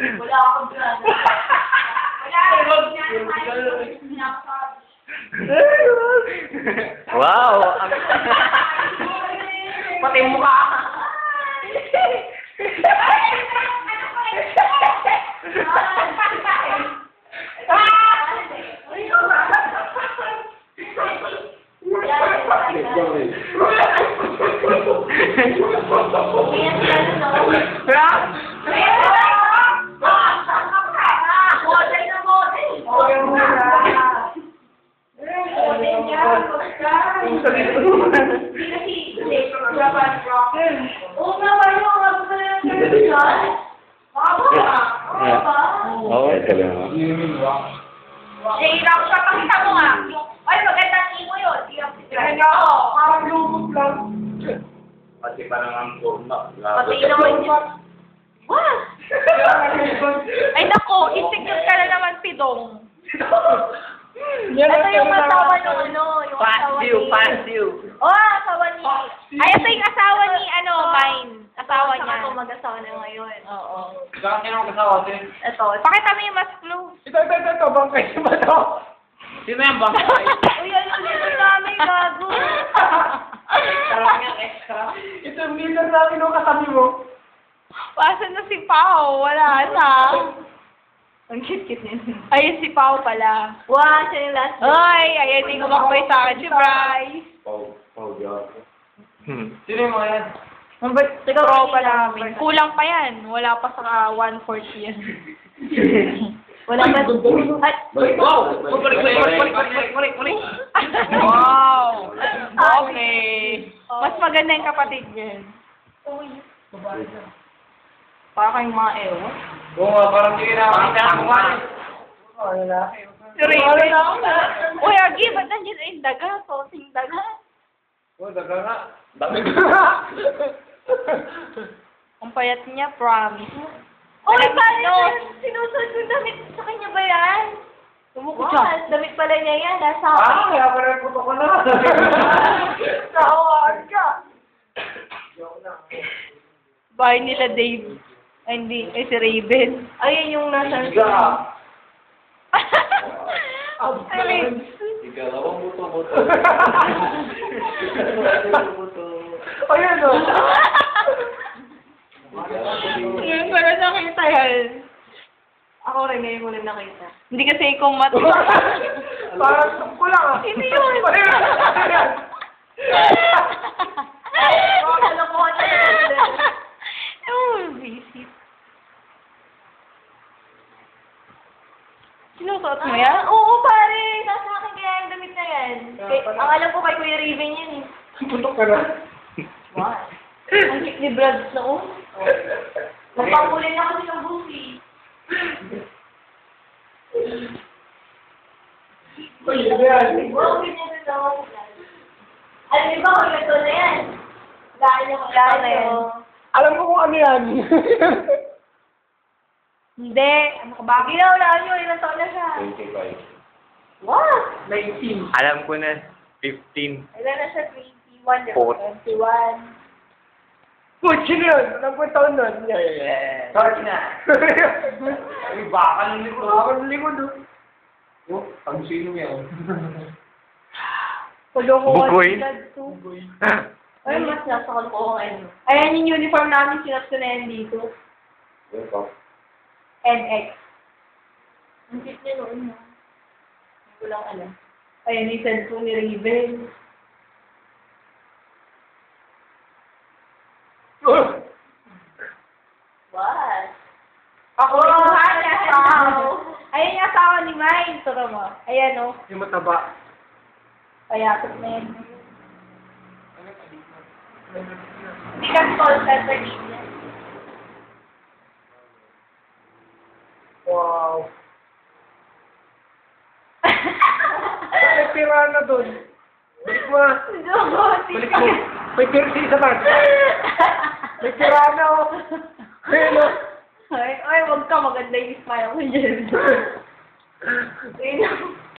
Wala akong brand. Wala akong Wow! Pati yung mukha. Eh, ikaw siya, pakita mo nga. Ay, magandang imo yun. Kaya ako, parang lumot lang. Pati pa naman kurma. Pati naman yun. What? Ay, naku, insecure ka na naman, Pidong. Ito yung asawa ng yung asawa ni... Passive. Oh, asawa ni... Ay, ito yung asawa ni, Mine. Asawa niya. Ako mag-asawa na ngayon. Oo. Saan ka nang kasawa din? Ito. Pakita mo yung mas clue. Ito, bangkay si Mato. Sino yung bangkay? Uy, ano dito namin, gago? Sarap nga extra. Ito yung leader namin nung katabi mo. Pasan na si Pao? Wala na. Ang cute-cute niya. Ayun si Pao pala. Wow, siya yung last. Ay, ayan yung kumakbay sa akin si Bryce. Pau, Diyos. Sino yung mga yan? Pro pa namin. Kulang pa yan. Wala pa sa 1/4 yan. Wala pa. Wow! Balik. Wow! Okay. Mas maganda yung kapatid niyan. Para kayong mga ewan. Oo nga, parang hindi na ako nga. Si Raven. Uy, Agi, ba't nandiyan ay daga? Sosing daga. Oo, daga nga. Dami Ang payat niya, promise. Uy, paano? Sinusunod yung damit sa kanya ba yan? Tumukot siya. Damit pala niya yan. Nasa Kaya pala yung puto ko na. Nakawaan ka. Bahay nila Dave. Ay, hindi. Ay, si Raven. Ayun yung nasa... Igalawang buto-buto. Ayun o. Ngayon ko na nakita yan. Ako rin, ngayon ko na nakita. Hindi kasi ikaw Parang ko lang ah. Hindi yun. Ano ko na visit. Sinusuot mo yan? Oo, pare. Nasa akin kaya yung damit na yan. Ang alam ko kay Kuya Raven yan eh. Putok ka na. What? Ang cute ni Brad na oh. Nagpapulin na kasi ng busi. Uy, wow, ganyan na naman. Alam niyo ba kung ito na yan? Gaya na yan. Alam ko kung ano yan. Hindi. Ano ka ba? Ginawalaan nyo. Ilang taon na siya? 25. What? 19. Alam ko na, 15. Ilan na siya? 21. 4. 21. Uy, sino yun? Alam ko yung taon nun. Sorry na. Ay, baka ng likod. Ako ng likod oh. Oh, ang sino yan? Kalokohan Bugoy? sila dito. Ay, mas nasa kalokohan. Ayan yung uniform namin. Sinat ko na yan dito. NX. Ang cute niya noon. Hindi ko lang alam. Ayan yung cellphone ni Raven. What? Ako Ayan yung asawa ni Mine. Turo mo. Ayan o. yung mataba. Payatot na yan. Hindi ka call center niya. Wow. May pira na doon. Balik mo. Balik mo. May pira sa isa man. May pira na oh. Ayun oh. Ay, wag ka. Maganda yung smile ko dyan. Ayun.